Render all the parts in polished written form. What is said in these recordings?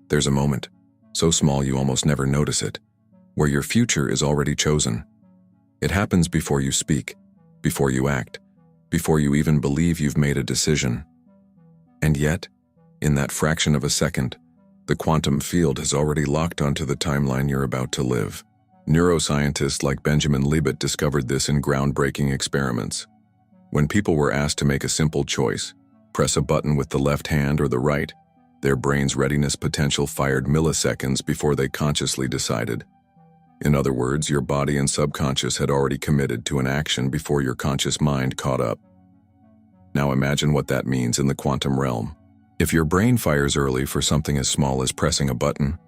There's a moment, so small you almost never notice it, where your future is already chosen. It happens before you speak, before you act, before you even believe you've made a decision. And yet, in that fraction of a second, the quantum field has already locked onto the timeline you're about to live. Neuroscientists like Benjamin Libet discovered this in groundbreaking experiments. When people were asked to make a simple choice, press a button with the left hand or the right, their brain's readiness potential fired milliseconds before they consciously decided. In other words, your body and subconscious had already committed to an action before your conscious mind caught up. Now imagine what that means in the quantum realm. If your brain fires early for something as small as pressing a button,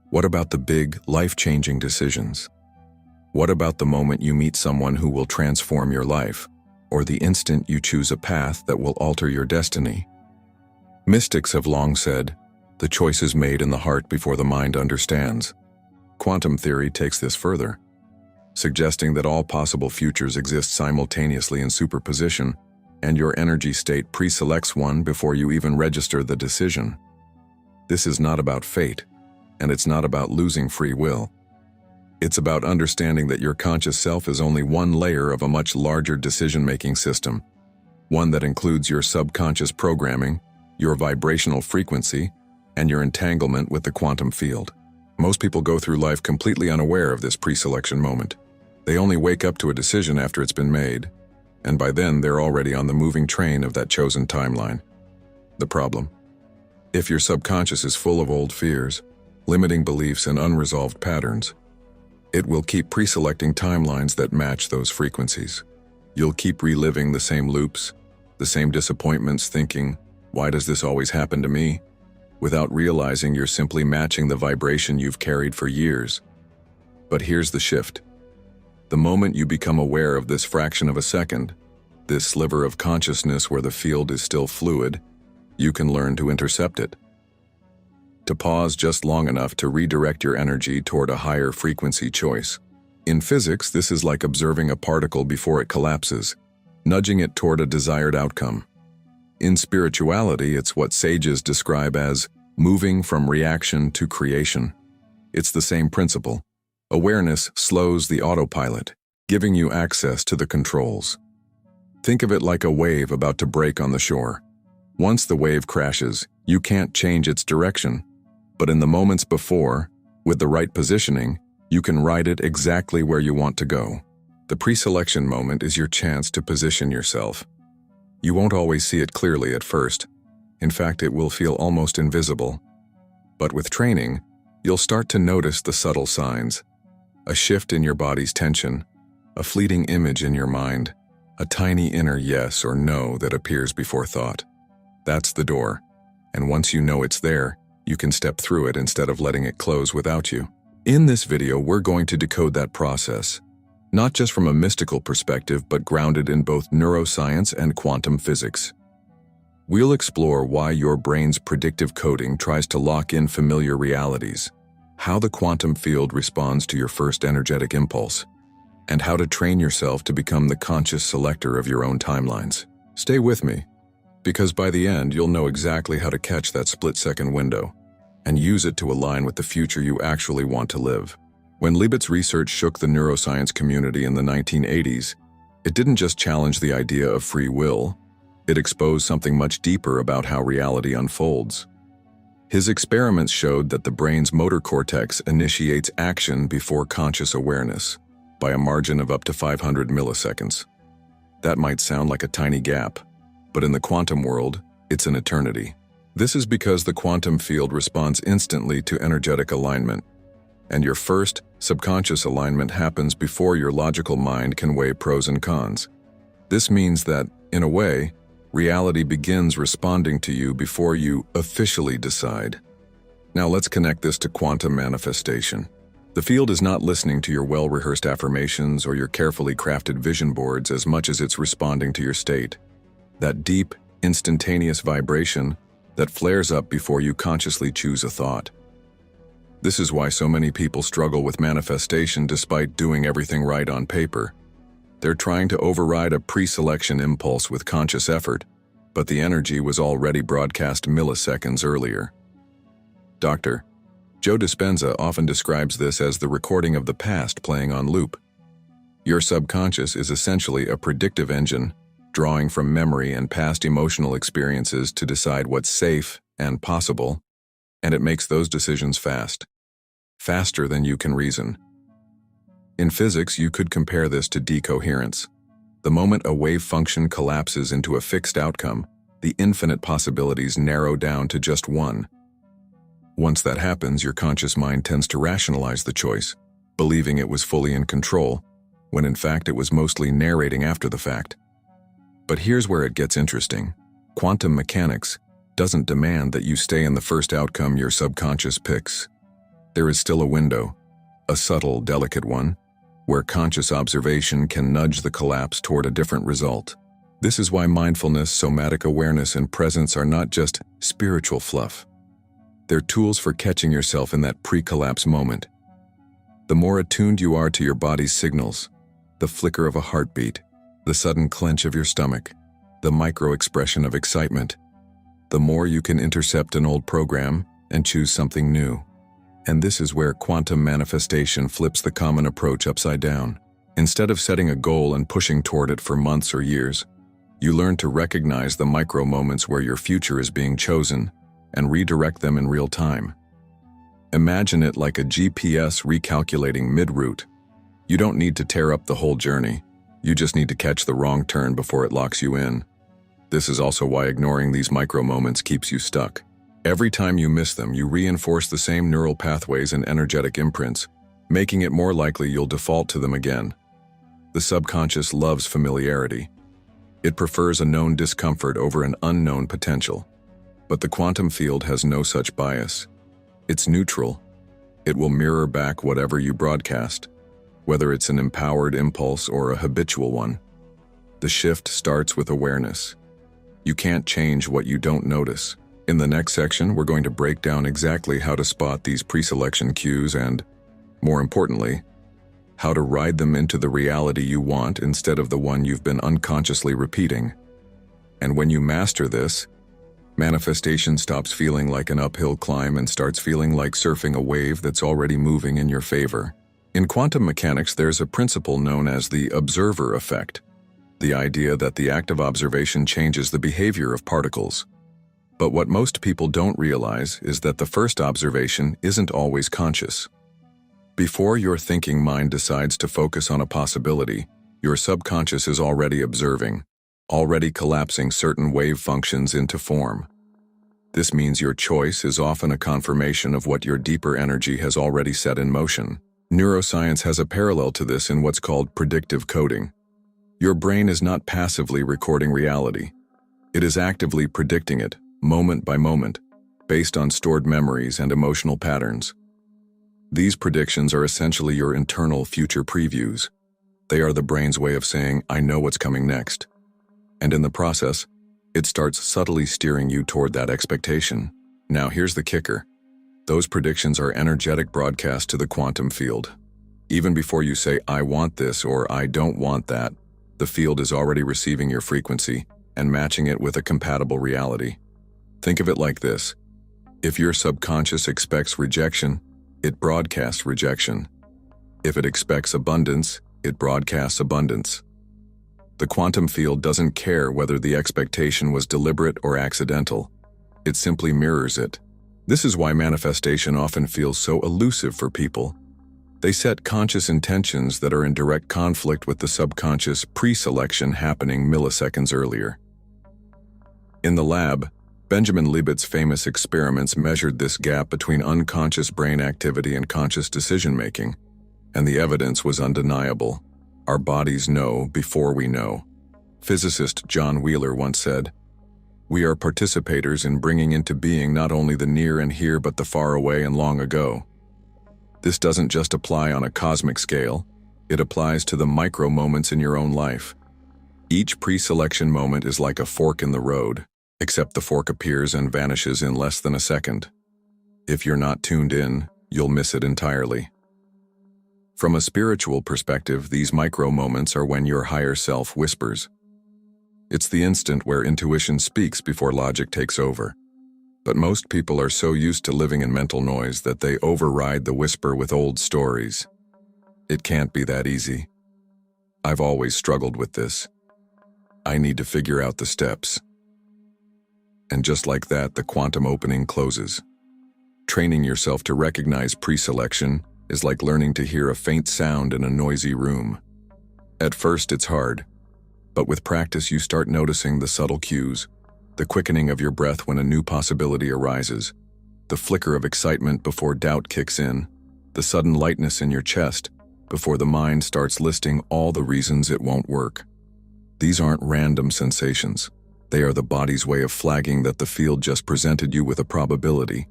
what about the big, life-changing decisions? What about the moment you meet someone who will transform your life, or the instant you choose a path that will alter your destiny? Mystics have long said, the choice is made in the heart before the mind understands. Quantum theory takes this further, suggesting that all possible futures exist simultaneously in superposition, and your energy state pre-selects one before you even register the decision. This is not about fate, and it's not about losing free will. It's about understanding that your conscious self is only one layer of a much larger decision-making system, one that includes your subconscious programming, your vibrational frequency, and your entanglement with the quantum field. Most people go through life completely unaware of this pre-selection moment. They only wake up to a decision after it's been made, and by then they're already on the moving train of that chosen timeline. The problem: if your subconscious is full of old fears, limiting beliefs, and unresolved patterns, it will keep pre-selecting timelines that match those frequencies. You'll keep reliving the same loops, the same disappointments, thinking, "Why does this always happen to me?" without realizing you're simply matching the vibration you've carried for years. But here's the shift. The moment you become aware of this fraction of a second, this sliver of consciousness where the field is still fluid, you can learn to intercept it. To pause just long enough to redirect your energy toward a higher frequency choice. In physics, this is like observing a particle before it collapses, nudging it toward a desired outcome. In spirituality, it's what sages describe as moving from reaction to creation. It's the same principle. Awareness slows the autopilot, giving you access to the controls. Think of it like a wave about to break on the shore. Once the wave crashes, you can't change its direction. But in the moments before, with the right positioning, you can ride it exactly where you want to go. The pre-selection moment is your chance to position yourself. You won't always see it clearly at first. In fact, it will feel almost invisible. But with training, you'll start to notice the subtle signs. A shift in your body's tension, a fleeting image in your mind, a tiny inner yes or no that appears before thought. That's the door. And once you know it's there, you can step through it instead of letting it close without you. In this video, we're going to decode that process, not just from a mystical perspective, but grounded in both neuroscience and quantum physics. We'll explore why your brain's predictive coding tries to lock in familiar realities, how the quantum field responds to your first energetic impulse, and how to train yourself to become the conscious selector of your own timelines. Stay with me, because by the end, you'll know exactly how to catch that split-second window and use it to align with the future you actually want to live. When Libet's research shook the neuroscience community in the 1980s, it didn't just challenge the idea of free will, it exposed something much deeper about how reality unfolds. His experiments showed that the brain's motor cortex initiates action before conscious awareness, by a margin of up to 500 milliseconds. That might sound like a tiny gap, but in the quantum world, it's an eternity. This is because the quantum field responds instantly to energetic alignment, and your first, subconscious alignment happens before your logical mind can weigh pros and cons. This means that, in a way, reality begins responding to you before you officially decide. Now let's connect this to quantum manifestation. The field is not listening to your well-rehearsed affirmations or your carefully crafted vision boards as much as it's responding to your state. That deep, instantaneous vibration that flares up before you consciously choose a thought. This is why so many people struggle with manifestation despite doing everything right on paper. They're trying to override a pre-selection impulse with conscious effort, but the energy was already broadcast milliseconds earlier. Dr. Joe Dispenza often describes this as the recording of the past playing on loop. Your subconscious is essentially a predictive engine, drawing from memory and past emotional experiences to decide what's safe and possible, and it makes those decisions faster than you can reason. In physics, you could compare this to decoherence. The moment a wave function collapses into a fixed outcome, the infinite possibilities narrow down to just one. Once that happens, your conscious mind tends to rationalize the choice, believing it was fully in control, when in fact it was mostly narrating after the fact. But here's where it gets interesting. Quantum mechanics doesn't demand that you stay in the first outcome your subconscious picks. There is still a window, a subtle, delicate one, where conscious observation can nudge the collapse toward a different result. This is why mindfulness, somatic awareness, and presence are not just spiritual fluff. They're tools for catching yourself in that pre-collapse moment. The more attuned you are to your body's signals, the flicker of a heartbeat, the sudden clench of your stomach, the micro-expression of excitement, the more you can intercept an old program and choose something new. And this is where quantum manifestation flips the common approach upside down. Instead of setting a goal and pushing toward it for months or years, you learn to recognize the micro moments where your future is being chosen and redirect them in real time. Imagine it like a GPS recalculating mid-route. You don't need to tear up the whole journey. You just need to catch the wrong turn before it locks you in. This is also why ignoring these micro moments keeps you stuck. Every time you miss them, you reinforce the same neural pathways and energetic imprints, making it more likely you'll default to them again. The subconscious loves familiarity. It prefers a known discomfort over an unknown potential. But the quantum field has no such bias. It's neutral. It will mirror back whatever you broadcast, whether it's an empowered impulse or a habitual one. The shift starts with awareness. You can't change what you don't notice. In the next section, we're going to break down exactly how to spot these pre-selection cues and, more importantly, how to ride them into the reality you want instead of the one you've been unconsciously repeating. And when you master this, manifestation stops feeling like an uphill climb and starts feeling like surfing a wave that's already moving in your favor. In quantum mechanics, there's a principle known as the observer effect, the idea that the act of observation changes the behavior of particles. But what most people don't realize is that the first observation isn't always conscious. Before your thinking mind decides to focus on a possibility, your subconscious is already observing, already collapsing certain wave functions into form. This means your choice is often a confirmation of what your deeper energy has already set in motion. Neuroscience has a parallel to this in what's called predictive coding. Your brain is not passively recording reality. It is actively predicting it, moment by moment, based on stored memories and emotional patterns. These predictions are essentially your internal future previews. They are the brain's way of saying, I know what's coming next. And in the process, it starts subtly steering you toward that expectation. Now here's the kicker. Those predictions are energetic broadcasts to the quantum field. Even before you say, I want this or I don't want that, the field is already receiving your frequency and matching it with a compatible reality. Think of it like this. If your subconscious expects rejection, it broadcasts rejection. If it expects abundance, it broadcasts abundance. The quantum field doesn't care whether the expectation was deliberate or accidental. It simply mirrors it. This is why manifestation often feels so elusive for people. They set conscious intentions that are in direct conflict with the subconscious pre-selection happening milliseconds earlier. In the lab, Benjamin Libet's famous experiments measured this gap between unconscious brain activity and conscious decision-making, and the evidence was undeniable. Our bodies know before we know. Physicist John Wheeler once said, "We are participators in bringing into being not only the near and here but the far away and long ago." This doesn't just apply on a cosmic scale, it applies to the micro moments in your own life. Each pre-selection moment is like a fork in the road, except the fork appears and vanishes in less than a second. If you're not tuned in, you'll miss it entirely. From a spiritual perspective, these micro moments are when your higher self whispers. It's the instant where intuition speaks before logic takes over. But most people are so used to living in mental noise that they override the whisper with old stories. It can't be that easy. I've always struggled with this. I need to figure out the steps. And just like that, the quantum opening closes. Training yourself to recognize preselection is like learning to hear a faint sound in a noisy room. At first, it's hard, but with practice, you start noticing the subtle cues, the quickening of your breath when a new possibility arises, the flicker of excitement before doubt kicks in, the sudden lightness in your chest before the mind starts listing all the reasons it won't work. These aren't random sensations. They are the body's way of flagging that the field just presented you with a probability,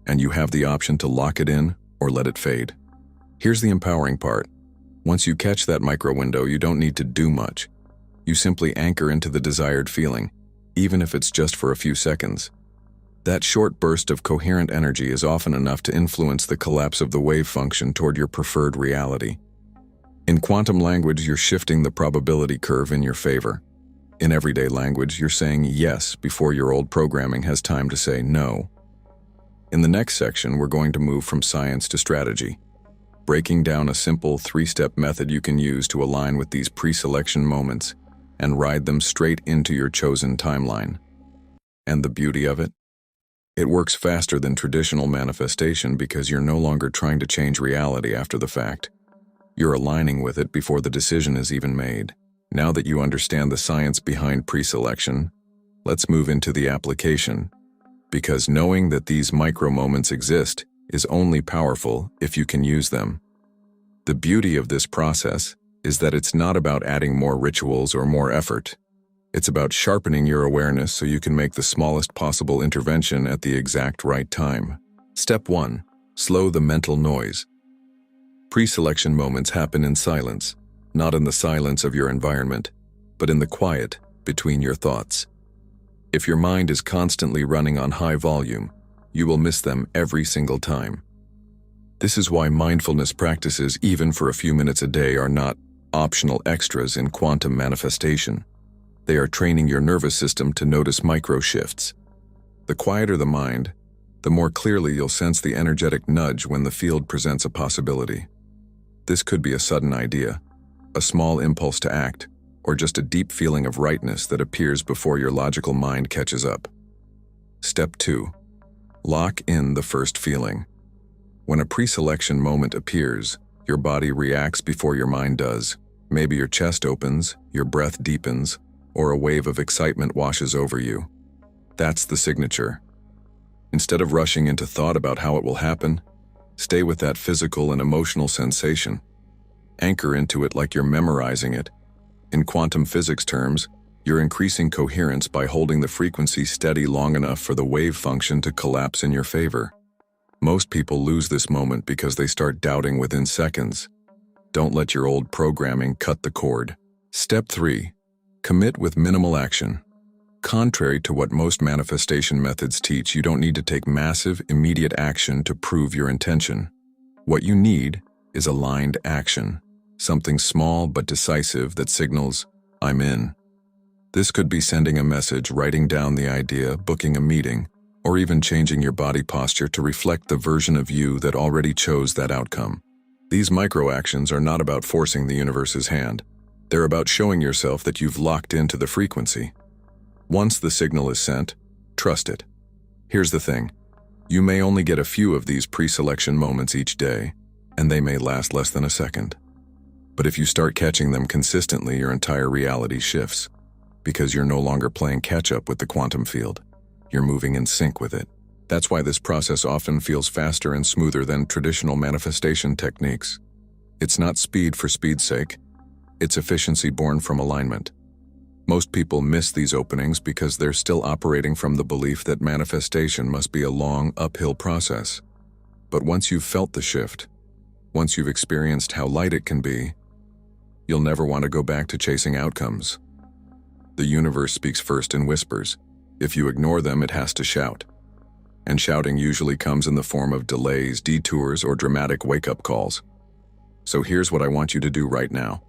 and you have the option to lock it in or let it fade. Here's the empowering part. Once you catch that micro window, you don't need to do much. You simply anchor into the desired feeling, even if it's just for a few seconds. That short burst of coherent energy is often enough to influence the collapse of the wave function toward your preferred reality. In quantum language, you're shifting the probability curve in your favor. In everyday language, you're saying yes before your old programming has time to say no. In the next section, we're going to move from science to strategy, breaking down a simple 3-step method you can use to align with these preselection moments and ride them straight into your chosen timeline. And the beauty of it? It works faster than traditional manifestation because you're no longer trying to change reality after the fact. You're aligning with it before the decision is even made. Now that you understand the science behind preselection, let's move into the application. Because knowing that these micro moments exist is only powerful if you can use them. The beauty of this process is that it's not about adding more rituals or more effort. It's about sharpening your awareness so you can make the smallest possible intervention at the exact right time. Step 1. Slow the mental noise. Preselection moments happen in silence, not in the silence of your environment, but in the quiet between your thoughts. If your mind is constantly running on high volume, you will miss them every single time. This is why mindfulness practices, even for a few minutes a day, are not optional extras in quantum manifestation. They are training your nervous system to notice micro shifts. The quieter the mind, the more clearly you'll sense the energetic nudge when the field presents a possibility. This could be a sudden idea, a small impulse to act, or just a deep feeling of rightness that appears before your logical mind catches up. Step 2. Lock in the first feeling. When a preselection moment appears, your body reacts before your mind does. Maybe your chest opens, your breath deepens, or a wave of excitement washes over you. That's the signature. Instead of rushing into thought about how it will happen, stay with that physical and emotional sensation. Anchor into it like you're memorizing it. In quantum physics terms, you're increasing coherence by holding the frequency steady long enough for the wave function to collapse in your favor. Most people lose this moment because they start doubting within seconds. Don't let your old programming cut the cord. Step 3. Commit with minimal action. Contrary to what most manifestation methods teach, you don't need to take massive, immediate action to prove your intention. What you need is aligned action, something small but decisive that signals, "I'm in." This could be sending a message, writing down the idea, booking a meeting, or even changing your body posture to reflect the version of you that already chose that outcome. These micro-actions are not about forcing the universe's hand. They're about showing yourself that you've locked into the frequency. Once the signal is sent, trust it. Here's the thing. You may only get a few of these preselection moments each day, and they may last less than a second. But if you start catching them consistently, your entire reality shifts, because you're no longer playing catch-up with the quantum field. You're moving in sync with it. That's why this process often feels faster and smoother than traditional manifestation techniques. It's not speed for speed's sake. It's efficiency born from alignment. Most people miss these openings because they're still operating from the belief that manifestation must be a long, uphill process. But once you've felt the shift, once you've experienced how light it can be, you'll never want to go back to chasing outcomes. The universe speaks first in whispers. If you ignore them, it has to shout. And shouting usually comes in the form of delays, detours, or dramatic wake-up calls. So here's what I want you to do right now.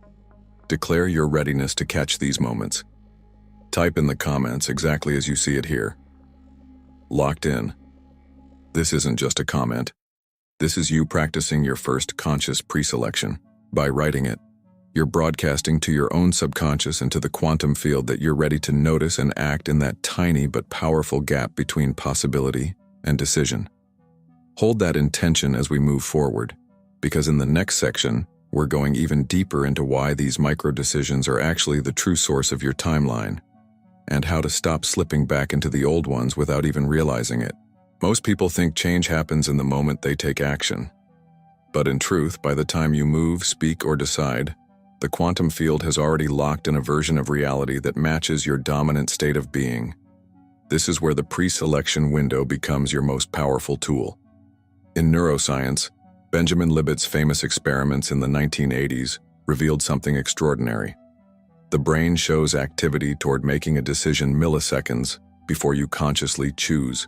Declare your readiness to catch these moments. Type in the comments exactly as you see it here. locked in. This isn't just a comment. This is you practicing your first conscious pre-selection. By writing it, you're broadcasting to your own subconscious and to the quantum field that you're ready to notice and act in that tiny but powerful gap between possibility and decision. Hold that intention as we move forward, because in the next section, we're going even deeper into why these micro-decisions are actually the true source of your timeline, and how to stop slipping back into the old ones without even realizing it. Most people think change happens in the moment they take action. But in truth, by the time you move, speak, or decide, the quantum field has already locked in a version of reality that matches your dominant state of being. This is where the pre-selection window becomes your most powerful tool. In neuroscience, Benjamin Libet's famous experiments in the 1980s revealed something extraordinary. The brain shows activity toward making a decision milliseconds before you consciously choose.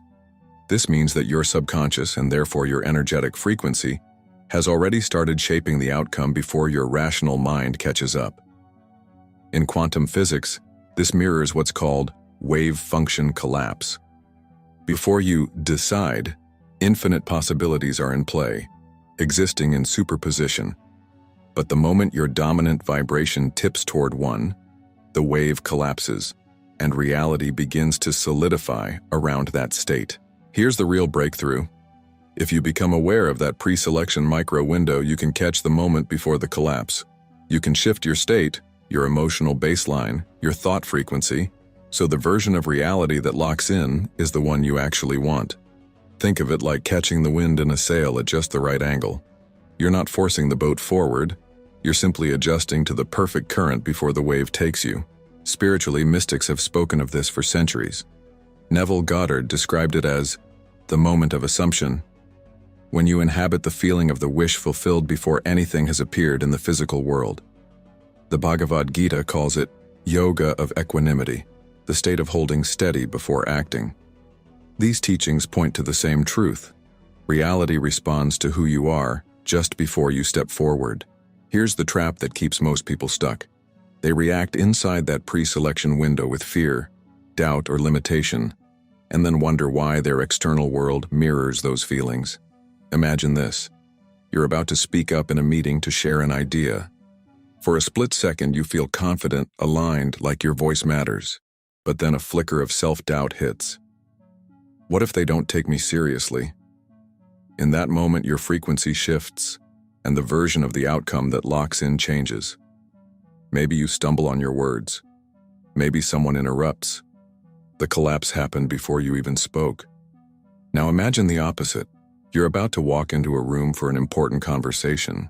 This means that your subconscious, and therefore your energetic frequency, has already started shaping the outcome before your rational mind catches up. In quantum physics, this mirrors what's called wave function collapse. Before you decide, infinite possibilities are in play, existing in superposition. But the moment your dominant vibration tips toward one, the wave collapses, and reality begins to solidify around that state. Here's the real breakthrough. If you become aware of that pre-selection micro-window, you can catch the moment before the collapse. You can shift your state, your emotional baseline, your thought frequency, so the version of reality that locks in is the one you actually want. Think of it like catching the wind in a sail at just the right angle. You're not forcing the boat forward, you're simply adjusting to the perfect current before the wave takes you. Spiritually, mystics have spoken of this for centuries. Neville Goddard described it as the moment of assumption, when you inhabit the feeling of the wish fulfilled before anything has appeared in the physical world. The Bhagavad Gita calls it yoga of equanimity, the state of holding steady before acting. These teachings point to the same truth. Reality responds to who you are just before you step forward. Here's the trap that keeps most people stuck. They react inside that pre-selection window with fear, doubt, or limitation, and then wonder why their external world mirrors those feelings. Imagine this. You're about to speak up in a meeting to share an idea. For a split second, you feel confident, aligned, like your voice matters. But then a flicker of self-doubt hits. What if they don't take me seriously? In that moment, your frequency shifts, and the version of the outcome that locks in changes. Maybe you stumble on your words. Maybe someone interrupts. The collapse happened before you even spoke. Now imagine the opposite. You're about to walk into a room for an important conversation.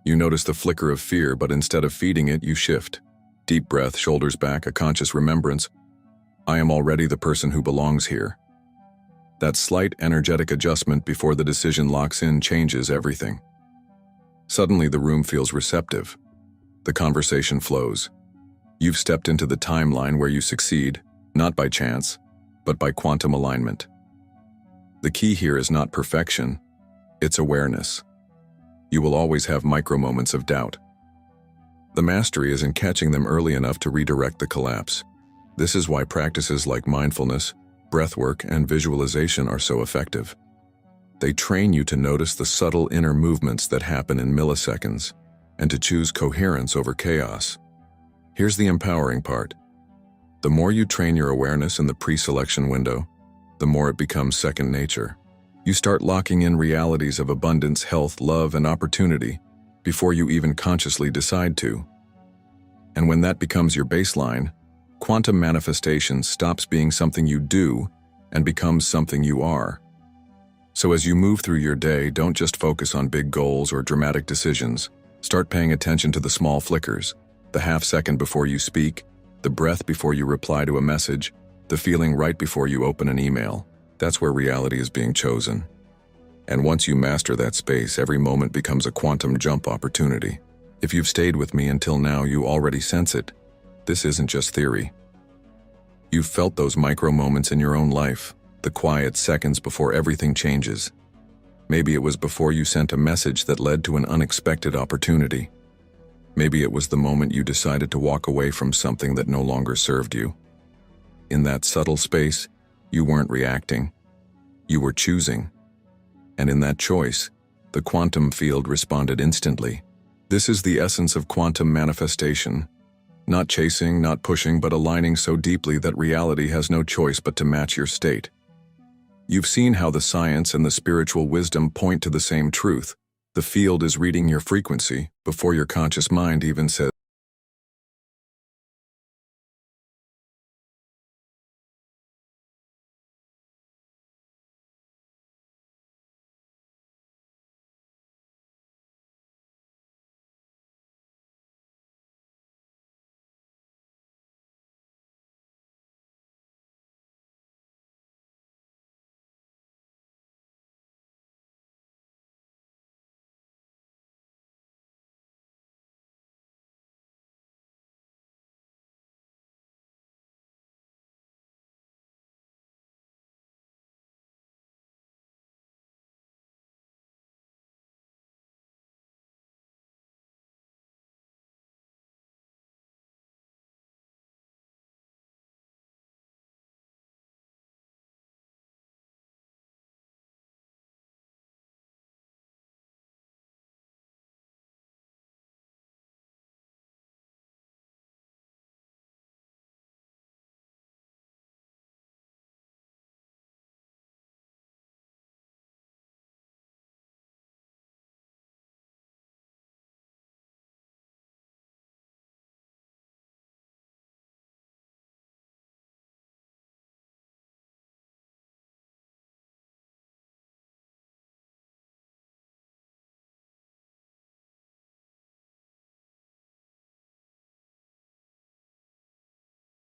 You notice the flicker of fear, but instead of feeding it, you shift. Deep breath, shoulders back, a conscious remembrance. I am already the person who belongs here. That slight energetic adjustment before the decision locks in changes everything. Suddenly, the room feels receptive. The conversation flows. You've stepped into the timeline where you succeed, not by chance, but by quantum alignment. The key here is not perfection, it's awareness. You will always have micro-moments of doubt. The mastery is in catching them early enough to redirect the collapse. This is why practices like mindfulness, breathwork, and visualization are so effective. They train you to notice the subtle inner movements that happen in milliseconds, and to choose coherence over chaos. Here's the empowering part. The more you train your awareness in the pre-selection window, the more it becomes second nature. You start locking in realities of abundance, health, love, and opportunity before you even consciously decide to. And when that becomes your baseline, quantum manifestation stops being something you do and becomes something you are. So as you move through your day, don't just focus on big goals or dramatic decisions. Start paying attention to the small flickers, the half second before you speak, the breath before you reply to a message, the feeling right before you open an email. That's where reality is being chosen. And once you master that space, every moment becomes a quantum jump opportunity. If you've stayed with me until now, you already sense it. This isn't just theory. You've felt those micro moments in your own life, the quiet seconds before everything changes. Maybe it was before you sent a message that led to an unexpected opportunity. Maybe it was the moment you decided to walk away from something that no longer served you. In that subtle space, you weren't reacting. You were choosing. And in that choice, the quantum field responded instantly. This is the essence of quantum manifestation. Not chasing, not pushing, but aligning so deeply that reality has no choice but to match your state. You've seen how the science and the spiritual wisdom point to the same truth. The field is reading your frequency before your conscious mind even says